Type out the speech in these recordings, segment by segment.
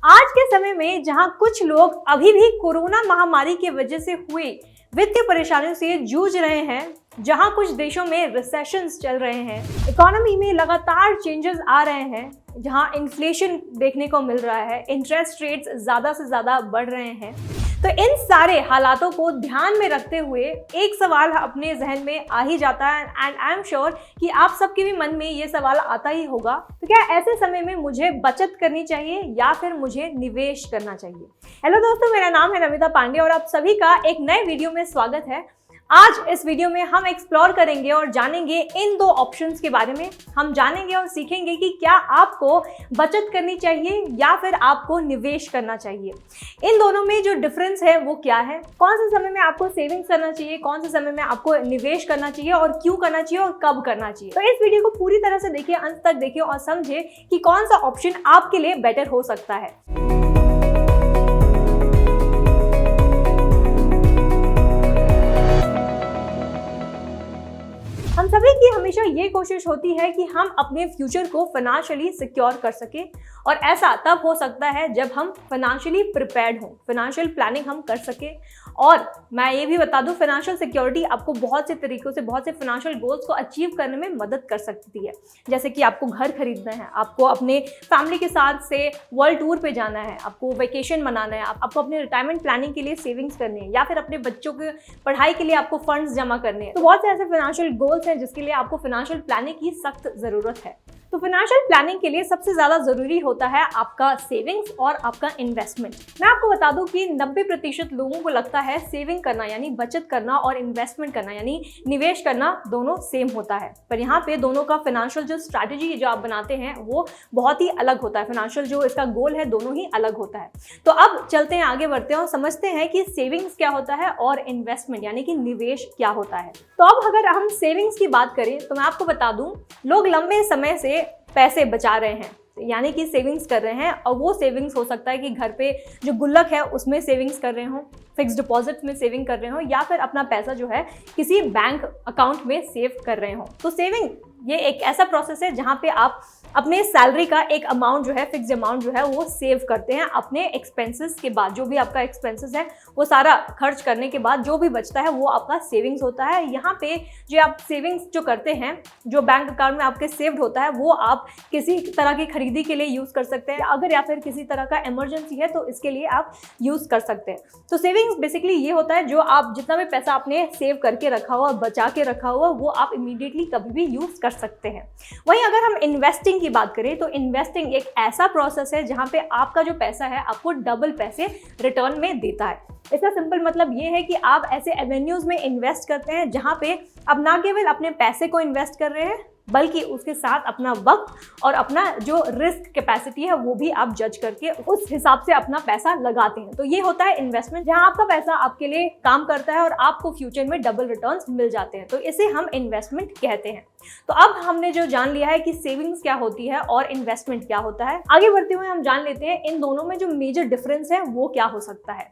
आज के समय में जहां कुछ लोग अभी भी कोरोना महामारी की वजह से हुई वित्तीय परेशानियों से जूझ रहे हैं, जहां कुछ देशों में रिसेशंस चल रहे हैं, इकोनॉमी में लगातार चेंजेस आ रहे हैं, जहां इन्फ्लेशन देखने को मिल रहा है, इंटरेस्ट रेट्स ज़्यादा से ज़्यादा बढ़ रहे हैं, तो इन सारे हालातों को ध्यान में रखते हुए एक सवाल अपने जहन में आ ही जाता है एंड आई एम श्योर कि आप सबके भी मन में ये सवाल आता ही होगा, तो क्या ऐसे समय में मुझे बचत करनी चाहिए या फिर मुझे निवेश करना चाहिए। हेलो दोस्तों, मेरा नाम है नमिता पांडे और आप सभी का एक नए वीडियो में स्वागत है। आज इस वीडियो में हम एक्सप्लोर करेंगे और जानेंगे इन दो ऑप्शंस के बारे में। हम जानेंगे और सीखेंगे कि क्या आपको बचत करनी चाहिए या फिर आपको निवेश करना चाहिए। इन दोनों में जो डिफरेंस है वो क्या है, कौन से समय में आपको सेविंग्स करना चाहिए, कौन से समय में आपको निवेश करना चाहिए और क्यों करना चाहिए और कब करना चाहिए। तो इस वीडियो को पूरी तरह से देखिए, अंत तक देखिए और समझे कि कौन सा ऑप्शन आपके लिए बेटर हो सकता है। हम सभी की हमेशा ये कोशिश होती है कि हम अपने फ्यूचर को फाइनेंशियली सिक्योर कर सके और ऐसा तब हो सकता है जब हम फाइनेंशियली प्रिपेयर्ड हों, फाइनेंशियल प्लानिंग हम कर सके। और मैं ये भी बता दूं, फाइनेंशियल सिक्योरिटी आपको बहुत से तरीकों से बहुत से फाइनेंशियल गोल्स को अचीव करने में मदद कर सकती है। जैसे कि आपको घर खरीदना है, आपको अपने फैमिली के साथ से वर्ल्ड टूर पे जाना है, आपको वेकेशन मनाना है, आपको अपने रिटायरमेंट प्लानिंग के लिए सेविंग्स करनी है या फिर अपने बच्चों के पढ़ाई के लिए आपको फंड्स जमा करने हैं। तो बहुत से ऐसे फाइनेंशियल गोल्स हैं जिसके लिए आपको फाइनेंशियल प्लानिंग की सख्त ज़रूरत है। तो फाइनेंशियल प्लानिंग के लिए सबसे ज़्यादा ज़रूरी होता है आपका सेविंग्स और आपका इन्वेस्टमेंट। मैं आपको बता दूं कि 90% लोगों को लगता है सेविंग करना यानी बचत करना और इन्वेस्टमेंट करना यानी निवेश करना दोनों सेम होता है, पर यहाँ पे दोनों का फाइनेंशियल जो स्ट्रैटेजी जो आप बनाते हैं वो बहुत ही अलग होता है। फाइनेंशियल जो इसका गोल है दोनों ही अलग होता है। तो अब चलते हैं, आगे बढ़ते हैं और समझते हैं कि सेविंग्स क्या होता है और इन्वेस्टमेंट यानी कि निवेश क्या होता है। तो अब अगर हम सेविंग्स की बात करें तो मैं आपको बता दूं, लोग लंबे समय से पैसे बचा रहे हैं यानी कि सेविंग्स कर रहे हैं, और वो सेविंग्स हो सकता है कि घर पे जो गुल्लक है उसमें सेविंग्स कर रहे हो, फिक्स्ड डिपॉजिट में सेविंग कर रहे हो या फिर अपना पैसा जो है किसी बैंक अकाउंट में सेव कर रहे हो। तो सेविंग ये एक ऐसा प्रोसेस है जहाँ पे आप अपने सैलरी का एक अमाउंट जो है, फिक्स्ड अमाउंट जो है वो सेव करते हैं अपने एक्सपेंसेस के बाद। जो भी आपका एक्सपेंसेस है वो सारा खर्च करने के बाद जो भी बचता है वो आपका सेविंग्स होता है। यहाँ पे जो आप सेविंग्स जो करते हैं, जो बैंक अकाउंट में आपके सेव्ड होता है, वो आप किसी तरह की खरीदी के लिए यूज़ कर सकते हैं, अगर या फिर किसी तरह का इमरजेंसी है तो इसके लिए आप यूज़ कर सकते हैं। तो सेविंग्स बेसिकली ये होता है जो आप जितना भी पैसा आपने सेव करके रखा हुआ, बचा के रखा हुआ, वो आप इमीडिएटली कभी भी यूज़ कर सकते हैं। वहीं अगर हम इन्वेस्टिंग की बात करें तो इन्वेस्टिंग एक ऐसा प्रोसेस है जहां पे आपका जो पैसा है आपको डबल पैसे रिटर्न में देता है। इसका सिंपल मतलब ये है कि आप ऐसे एवेन्यूज में इन्वेस्ट करते हैं जहां पे आप ना केवल अपने पैसे को इन्वेस्ट कर रहे हैं बल्कि उसके साथ अपना वक्त और अपना जो रिस्क कैपेसिटी है वो भी आप जज करके उस हिसाब से अपना पैसा लगाते हैं। तो ये होता है इन्वेस्टमेंट, जहां आपका पैसा आपके लिए काम करता है और आपको फ्यूचर में डबल रिटर्न्स मिल जाते हैं। तो इसे हम इन्वेस्टमेंट कहते हैं। तो अब हमने जो जान लिया है कि सेविंग्स क्या होती है और इन्वेस्टमेंट क्या होता है, आगे बढ़ते हुए हम जान लेते हैं इन दोनों में जो मेजर डिफरेंस है वो क्या हो सकता है।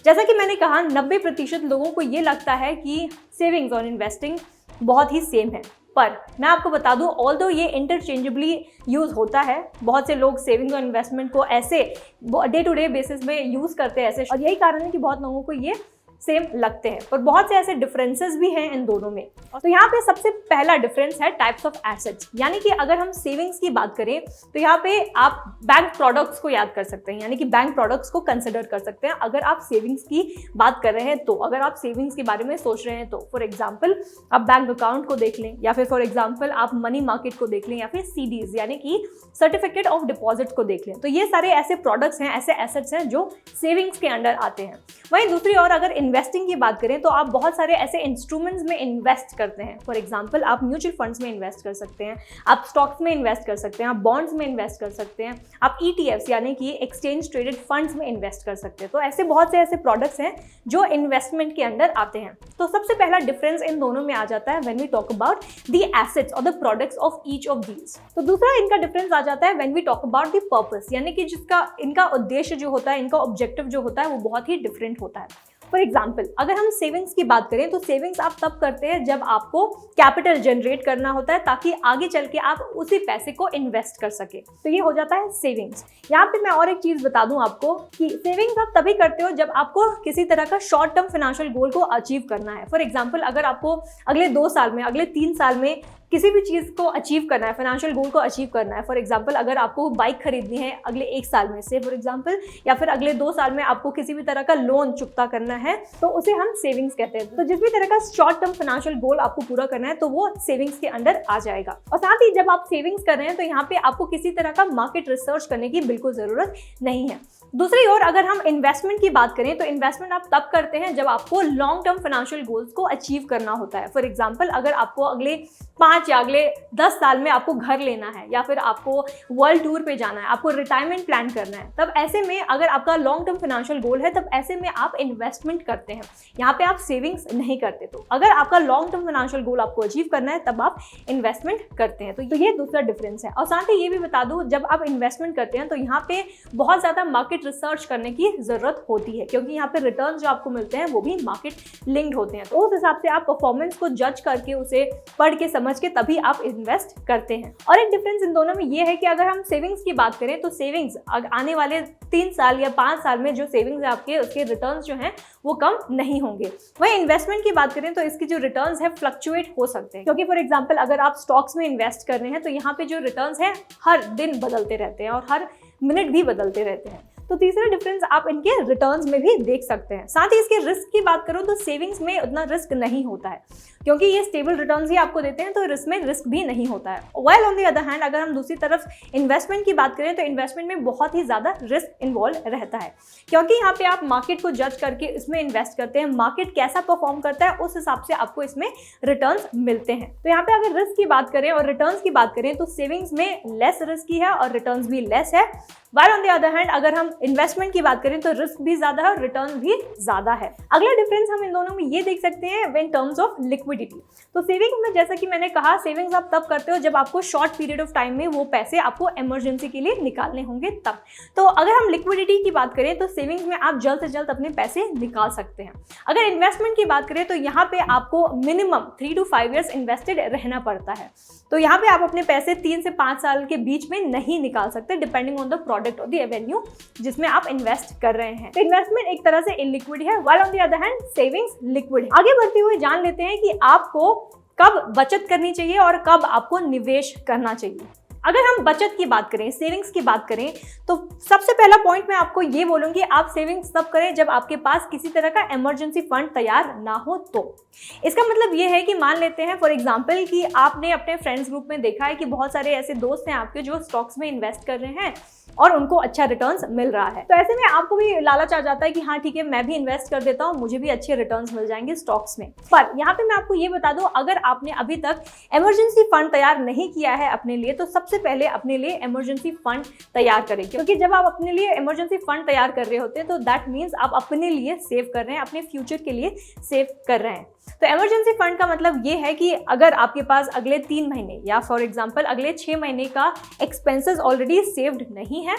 जैसा कि मैंने कहा, 90% लोगों को ये लगता है कि सेविंग्स और इन्वेस्टिंग बहुत ही सेम है, पर मैं आपको बता दूं, ऑल्दो ये इंटरचेंजेबली यूज़ होता है। बहुत से लोग सेविंग और इन्वेस्टमेंट को ऐसे डे टू डे बेसिस में यूज़ करते हैं ऐसे, और यही कारण है कि बहुत लोगों को ये सेम लगते हैं, पर बहुत से ऐसे डिफरेंसेस भी हैं इन दोनों में। तो यहाँ पे सबसे पहला डिफरेंस है टाइप्स ऑफ एसेट्स, यानी कि अगर हम सेविंग्स की बात करें तो यहाँ पे आप बैंक प्रोडक्ट्स को याद कर सकते हैं, यानी कि बैंक प्रोडक्ट्स को कंसिडर कर सकते हैं अगर आप सेविंग्स की बात कर रहे हैं। तो अगर आप सेविंग्स के बारे में सोच रहे हैं तो फॉर एग्जाम्पल आप बैंक अकाउंट को देख लें, या फिर फॉर एग्जाम्पल आप मनी मार्केट को देख लें, या फिर CDs यानी कि सर्टिफिकेट ऑफ डिपॉजिट को देख लें। तो ये सारे ऐसे प्रोडक्ट्स हैं, ऐसे एसेट्स हैं जो सेविंग्स के अंडर आते हैं। वहीं दूसरी ओर अगर इन्वेस्टिंग की बात करें तो आप बहुत सारे ऐसे इंस्ट्रूमेंट्स में इन्वेस्ट करते हैं। फॉर एग्जांपल आप म्यूचुअल फंड्स में इन्वेस्ट कर सकते हैं, आप स्टॉक्स में इन्वेस्ट कर सकते हैं, आप बॉन्ड्स में इन्वेस्ट कर सकते हैं, आप ETFs यानी कि एक्सचेंज ट्रेडेड फंड्स में इन्वेस्ट कर सकते हैं। तो ऐसे बहुत से ऐसे प्रोडक्ट्स हैं जो इन्वेस्टमेंट के अंडर आते हैं। तो सबसे पहला डिफरेंस इन दोनों में आ जाता है when we talk about the assets और the products of each of these. तो दूसरा इनका डिफरेंस आ जाता है when we talk about the purpose, यानी कि जिसका इनका उद्देश्य जो होता है, इनका ऑब्जेक्टिव जो होता है वो बहुत ही डिफरेंट होता है। फॉर एग्जाम्पल अगर हम सेविंग्स की बात करें तो सेविंग्स आप तब करते हैं जब आपको कैपिटल जनरेट करना होता है ताकि आगे चल के आप उसी पैसे को इन्वेस्ट कर सके, तो ये हो जाता है सेविंग्स। यहाँ पे मैं और एक चीज बता दूं आपको कि सेविंग्स आप तभी करते हो जब आपको किसी तरह का शॉर्ट टर्म फाइनेंशियल गोल को अचीव करना है। फॉर एग्जाम्पल अगर आपको अगले 2 साल में, अगले 3 साल में किसी भी चीज़ को अचीव करना है, फाइनेंशियल गोल को अचीव करना है, फॉर एग्जांपल अगर आपको बाइक खरीदनी है अगले 1 साल में से फॉर एग्जांपल, या फिर अगले 2 साल में आपको किसी भी तरह का लोन चुकता करना है, तो उसे हम सेविंग्स कहते हैं। तो जिस भी तरह का शॉर्ट टर्म फाइनेंशियल गोल आपको पूरा करना है तो वो सेविंग्स के अंडर आ जाएगा। और साथ ही जब आप सेविंग्स कर रहे हैं तो यहाँ पे आपको किसी तरह का मार्केट रिसर्च करने की बिल्कुल जरूरत नहीं है। दूसरी ओर अगर हम इन्वेस्टमेंट की बात करें तो इन्वेस्टमेंट आप तब करते हैं जब आपको लॉन्ग टर्म फाइनेंशियल गोल्स को अचीव करना होता है। फॉर एग्जांपल अगर आपको अगले 5 या अगले 10 साल में आपको घर लेना है, या फिर आपको वर्ल्ड टूर पे जाना है, आपको रिटायरमेंट प्लान करना है, तब ऐसे में अगर आपका लॉन्ग टर्म फाइनेंशियल गोल है तब ऐसे में आप इन्वेस्टमेंट करते हैं, यहाँ पे आप सेविंग्स नहीं करते। तो अगर आपका लॉन्ग टर्म फाइनेंशियल गोल आपको अचीव करना है तब आप इन्वेस्टमेंट करते हैं। तो ये दूसरा डिफरेंस है। और साथ ही ये भी बता दूं, जब आप इन्वेस्टमेंट करते हैं तो यहाँ पे बहुत ज़्यादा मार्केट रिसर्च करने की जरूरत होती है, क्योंकि यहाँ पे रिटर्न जो आपको मिलते हैं वो भी मार्केट लिंक्ड होते हैं। तो उस हिसाब से आप परफॉर्मेंस को जज करके, उसे पढ़ के समझ के तभी आप इन्वेस्ट करते हैं। और एक डिफरेंस इन दोनों में ये है कि अगर हम सेविंग्स की बात करें तो सेविंग्स आने वाले 3 साल या 5 साल में जो सेविंग्स है आपके, उसके रिटर्न्स जो हैं वो कम नहीं होंगे। वहीं इन्वेस्टमेंट की बात करें तो इसकी जो रिटर्न्स है फ्लक्चुएट हो सकते हैं, क्योंकि फॉर एग्जांपल अगर आप स्टॉक्स में इन्वेस्ट कर रहे हैं तो यहाँ पे जो रिटर्न्स है हर दिन बदलते रहते हैं और हर मिनट भी बदलते रहते हैं। तो तीसरा डिफरेंस आप इनके रिटर्न्स में भी देख सकते हैं। साथ ही इसके रिस्क की बात करूं तो सेविंग्स में उतना रिस्क नहीं होता है, क्योंकि ये स्टेबल रिटर्न्स ही आपको देते हैं, तो इसमें रिस्क भी नहीं होता है। While on the other hand अगर हम दूसरी तरफ इन्वेस्टमेंट की बात करें तो इन्वेस्टमेंट में बहुत ही ज़्यादा रिस्क इन्वॉल्व रहता है, क्योंकि यहाँ पे आप मार्केट को जज करके इसमें इन्वेस्ट करते हैं, मार्केट कैसा परफॉर्म करता है उस हिसाब से आपको इसमें रिटर्न्स मिलते हैं। तो यहाँ पे अगर रिस्क की बात करें और रिटर्न्स की बात करें तो सेविंग्स में लेस रिस्की है और रिटर्न्स भी लेस है। While on the other hand अगर हम इन्वेस्टमेंट की बात करें तो रिस्क भी ज्यादा है और रिटर्न भी ज्यादा है। अगला डिफरेंस हम इन दोनों में ये देख सकते हैं इन टर्म्स ऑफ लिक्विडिटी। तो सेविंग्स में जैसा कि मैंने कहा, सेविंग्स आप तब करते हो जब आपको शॉर्ट पीरियड ऑफ टाइम में वो पैसे आपको इमरजेंसी के लिए निकालने होंगे तब। तो अगर हम लिक्विडिटी की बात करें तो सेविंग्स में आप जल्द से जल्द अपने पैसे निकाल सकते हैं। अगर इन्वेस्टमेंट की बात करें तो यहाँ पे आपको मिनिमम 3 to 5 years इन्वेस्टेड रहना पड़ता है। तो यहाँ पे आप अपने पैसे 3 से 5 साल के बीच में नहीं निकाल सकते, डिपेंडिंग ऑन द प्रोडक्ट और द एवेन्यू जिसमें आप इन्वेस्ट कर रहे हैं। तो इन्वेस्टमेंट एक तरह से इलिक्विड है, while on the other hand savings liquid है। आगे बढ़ते हुए जान लेते हैं कि आपको कब बचत करनी चाहिए और कब आपको निवेश करना चाहिए। अगर हम बचत की बात करें, सेविंग्स की बात करें, तो सबसे पहला पॉइंट मैं आपको ये बोलूँगी, आप सेविंग्स तब करें जब आपके पास किसी तरह का इमरजेंसी फंड तैयार ना हो। तो इसका मतलब ये है कि मान लेते हैं फॉर एग्जांपल कि आपने अपने फ्रेंड्स ग्रुप में देखा है कि बहुत सारे ऐसे दोस्त हैं आपके जो स्टॉक्स में इन्वेस्ट कर रहे हैं और उनको अच्छा रिटर्न्स मिल रहा है। तो ऐसे में आपको भी लालच आ जाता है कि हाँ ठीक है, मैं भी इन्वेस्ट कर देता हूँ, मुझे भी अच्छे रिटर्न्स मिल जाएंगे स्टॉक्स में। पर यहाँ पे मैं आपको ये बता दूँ, अगर आपने अभी तक इमरजेंसी फंड तैयार नहीं किया है अपने लिए, तो सबसे पहले अपने लिए इमरजेंसी फंड तैयार करें, क्योंकि जब आप अपने लिए इमरजेंसी फंड तैयार कर रहे होते हैं तो दैट मीन्स आप अपने लिए सेव कर रहे हैं, अपने फ्यूचर के लिए सेव कर रहे हैं। तो इमरजेंसी फंड का मतलब ये है कि अगर आपके पास अगले 3 महीने या फॉर एग्जांपल अगले 6 महीने का एक्सपेंसेस ऑलरेडी सेव्ड नहीं है,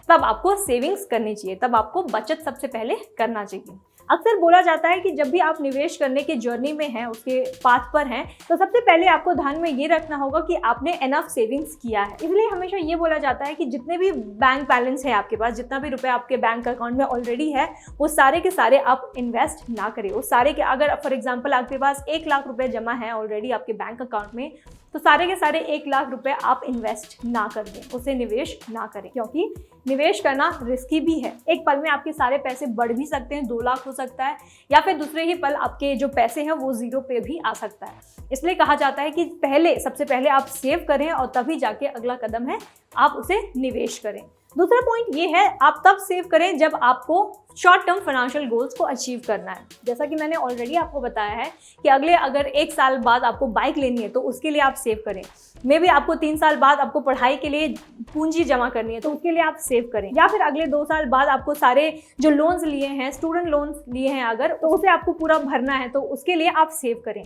तब आपको सेविंग्स करनी चाहिए, तब आपको बचत सबसे पहले करना चाहिए। अक्सर बोला जाता है कि जब भी आप निवेश करने की जर्नी में हैं, उसके पाथ पर हैं, तो सबसे पहले आपको ध्यान में ये रखना होगा कि आपने एनफ सेविंग्स किया है। इसलिए हमेशा ये बोला जाता है कि जितने भी बैंक बैलेंस है आपके पास, जितना भी रुपए आपके बैंक अकाउंट में ऑलरेडी है, वो सारे के सारे आप इन्वेस्ट ना करें। वो सारे के, अगर फॉर एग्जाम्पल आपके पास 1 लाख रुपए जमा है ऑलरेडी आपके बैंक अकाउंट में, तो सारे के सारे 1 लाख रुपए आप इन्वेस्ट ना कर दें, उसे निवेश ना करें, क्योंकि निवेश करना रिस्की भी है। एक पल में आपके सारे पैसे बढ़ भी सकते हैं, 2 लाख हो सकता है, या फिर दूसरे ही पल आपके जो पैसे हैं वो 0 पे भी आ सकता है। इसलिए कहा जाता है कि सबसे पहले आप सेव करें और तभी जाके अगला कदम है आप उसे निवेश करें। दूसरा पॉइंट ये है, आप तब सेव करें जब आपको शॉर्ट टर्म फाइनेंशियल गोल्स को अचीव करना है। जैसा कि मैंने ऑलरेडी आपको बताया है कि अगर 1 साल बाद आपको बाइक लेनी है तो उसके लिए आप सेव करें। मे बी आपको 3 साल बाद आपको पढ़ाई के लिए पूंजी जमा करनी है तो उसके लिए आप सेव करें, या फिर अगले 2 साल बाद आपको सारे जो लोन्स लिए हैं, स्टूडेंट लोन्स लिए हैं अगर, तो उसे आपको पूरा भरना है तो उसके लिए आप सेव करें।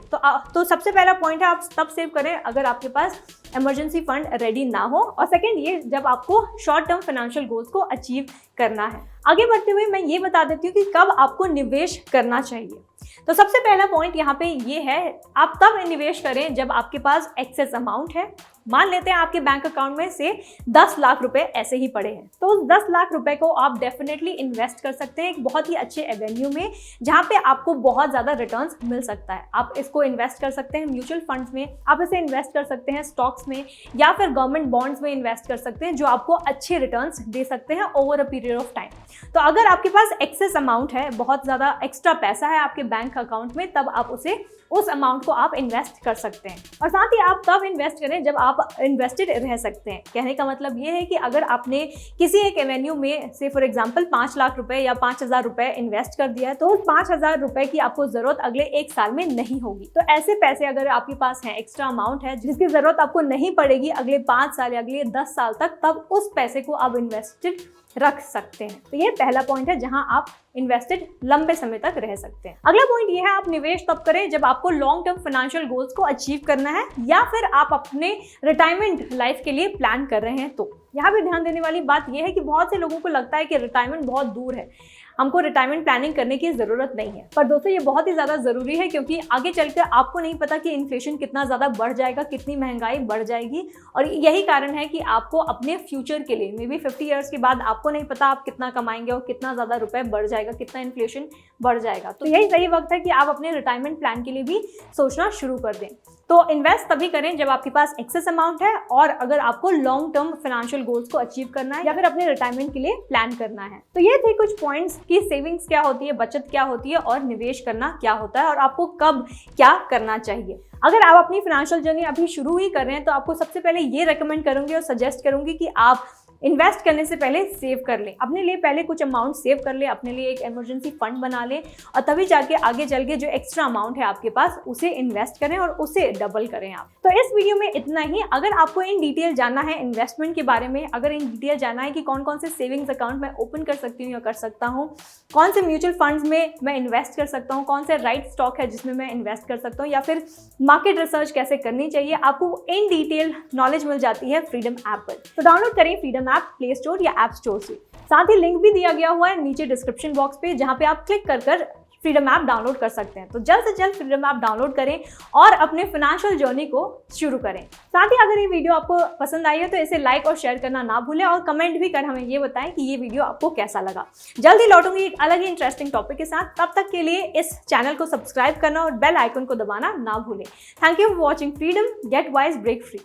तो सबसे पहला पॉइंट है आप तब सेव करें अगर आपके पास इमरजेंसी फंड रेडी ना हो, और सेकंड ये जब आपको शॉर्ट टर्म फाइनेंशियल गोल्स को अचीव करना है। आगे बढ़ते हुए मैं ये बता देती हूँ कि कब आपको निवेश करना चाहिए। तो सबसे पहला पॉइंट यहाँ पे ये है, आप तब निवेश करें जब आपके पास एक्सेस अमाउंट है। मान लेते हैं आपके बैंक अकाउंट में से 10 लाख रुपए ऐसे ही पड़े हैं, तो उस 10 लाख रुपए को आप डेफिनेटली इन्वेस्ट कर सकते हैं एक बहुत ही अच्छे एवेन्यू में, जहाँ पे आपको बहुत ज़्यादा रिटर्न्स मिल सकता है। आप इसको इन्वेस्ट कर सकते हैं म्यूचुअल फंड्स में, आप इसे इन्वेस्ट कर सकते हैं स्टॉक्स में, या फिर गवर्नमेंट बॉन्ड्स में इन्वेस्ट कर सकते हैं, जो आपको अच्छे रिटर्न्स दे सकते हैं over a period of time. तो अगर आपके पास एक्सेस अमाउंट है, बहुत ज़्यादा एक्स्ट्रा पैसा है आपके बैंक अकाउंट में, तब आप उस अमाउंट को आप इन्वेस्ट कर सकते हैं। और साथ ही आप तब इन्वेस्ट करें जब आप इन्वेस्टेड रह सकते हैं। कहने का मतलब ये है कि अगर आपने किसी एक एवेन्यू में से फॉर एग्जांपल 5 लाख रुपए या 5,000 रुपए इन्वेस्ट कर दिया है, तो उस 5,000 रुपए की आपको जरूरत अगले 1 साल में नहीं होगी। तो ऐसे पैसे अगर आपके पास हैं, एक्स्ट्रा अमाउंट है जिसकी जरूरत आपको नहीं पड़ेगी अगले 5 साल या अगले 10 साल तक, तब उस पैसे को आप इन्वेस्टेड रख सकते हैं। तो ये पहला पॉइंट है जहां आप इन्वेस्टेड लंबे समय तक रह सकते हैं। अगला पॉइंट ये है, आप निवेश तब करें जब आपको लॉन्ग टर्म फाइनेंशियल गोल्स को अचीव करना है, या फिर आप अपने रिटायरमेंट लाइफ के लिए प्लान कर रहे हैं। तो यहाँ भी ध्यान देने वाली बात यह है कि बहुत से लोगों को लगता है कि रिटायरमेंट बहुत दूर है, हमको रिटायरमेंट प्लानिंग करने की ज़रूरत नहीं है। पर दोस्तों ये बहुत ही ज़्यादा ज़रूरी है, क्योंकि आगे चलकर आपको नहीं पता कि इन्फ्लेशन कितना ज़्यादा बढ़ जाएगा, कितनी महंगाई बढ़ जाएगी, और यही कारण है कि आपको अपने फ्यूचर के लिए मे बी 50 ईयर्स के बाद आपको नहीं पता आप कितना कमाएंगे और कितना ज़्यादा रुपए बढ़ जाएगा, कितना इन्फ्लेशन बढ़ जाएगा। तो यही सही वक्त है कि आप अपने रिटायरमेंट प्लान के लिए भी सोचना शुरू कर दें। तो इन्वेस्ट तभी करें जब आपके पास एक्सेस अमाउंट है, और अगर आपको लॉन्ग टर्म फाइनेंशियल गोल्स को अचीव करना है या फिर अपने रिटायरमेंट के लिए प्लान करना है। तो ये थे कुछ पॉइंट्स कि सेविंग्स क्या होती है, बचत क्या होती है, और निवेश करना क्या होता है, और आपको कब क्या करना चाहिए। अगर आप अपनी फाइनेंशियल जर्नी अभी शुरू ही कर रहे हैं, तो आपको सबसे पहले ये रेकमेंड करूंगी और सजेस्ट करूंगी कि आप इन्वेस्ट करने से पहले सेव कर लें, अपने लिए पहले कुछ अमाउंट सेव कर लें, अपने लिए एक इमरजेंसी फंड बना लें, और तभी जाके आगे चल के जो एक्स्ट्रा अमाउंट है आपके पास उसे इन्वेस्ट करें और उसे डबल करें आप। तो इस वीडियो में इतना ही। अगर आपको इन डिटेल जानना है इन्वेस्टमेंट के बारे में, अगर इन डिटेल जानना है कि कौन कौन से सेविंग्स अकाउंट मैं ओपन कर सकती हूँ या कर सकता हूँ, कौन से म्यूचुअल फंड्स में मैं इन्वेस्ट कर सकता हूँ, कौन से राइट स्टॉक है जिसमें मैं इन्वेस्ट कर सकता हूँ, या फिर मार्केट रिसर्च कैसे करनी चाहिए, आपको इन डिटेल नॉलेज मिल जाती है फ्रीडम ऐप पर। तो डाउनलोड करें फ्रीडम ऐप प्ले स्टोर या ऐप स्टोर से। साथ ही लिंक भी दिया गया हुआ है नीचे डिस्क्रिप्शन बॉक्स पे, जहां पे आप क्लिक कर फ्रीडम ऐप डाउनलोड कर सकते हैं। तो जल्द से जल्द फ्रीडम ऐप डाउनलोड करें और अपने फाइनेंशियल जर्नी को शुरू करें। साथ ही अगर ये वीडियो आपको पसंद आई है तो इसे लाइक और शेयर करना ना भूलें, और कमेंट भी कर हमें ये बताएं कि ये वीडियो आपको कैसा लगा। जल्द ही लौटूंगी एक अलग ही इंटरेस्टिंग टॉपिक के साथ। तब तक के लिए इस चैनल को सब्सक्राइब करना और बेल आइकन को दबाना ना भूलें। Thank you for watching freedom, gate wise, break free.